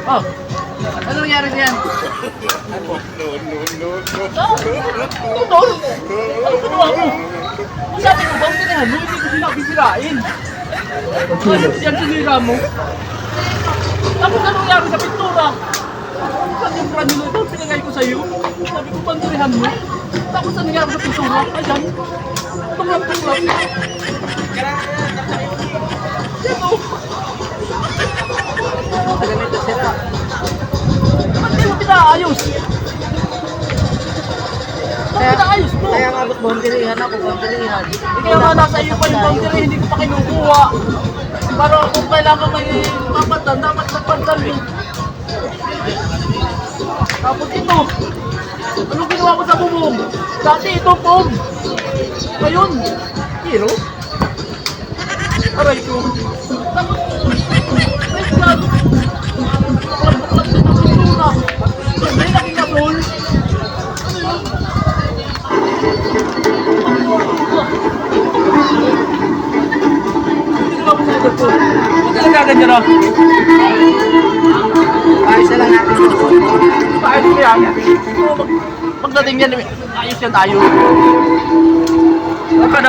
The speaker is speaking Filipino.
Oh, ano nangyari diyan? Tutol? Ano ginawa mo? Kung sabi ko, boundaryhan mo, hindi ko sinabi sirain. Ano yan sinira mo? Tapos ano nangyari sa pintura? Saan yung brand nyo ito? Pinagay ko sa'yo. Sabi ko, boundaryhan mo. Tapos ano nangyari sa pintura? Ayan. Tulap-tulap. Yan o. Ganito sila. Ba't di mo pinaayos? Ba't pinaayos mo? Kaya nga ba't boundarihan ako, boundarihan. Kaya nga nasa iyo pa yung boundary, hindi ko pa kinukuha. Para kung kailangan may mapatan, dapat napatan mo. Tapos ito, anong ginawa mo sa bubong? Dati ito, pog. Ngayon, hero. Aray ko. Tapos, wait God. Nakalagpaklag din ang pintura. May nakinasol. Ano yun? Ba't nagaganyan na? Ayos na lang natin. Ayos mo yan. Pagdating yan, ayos yan tayo. Huwag ka na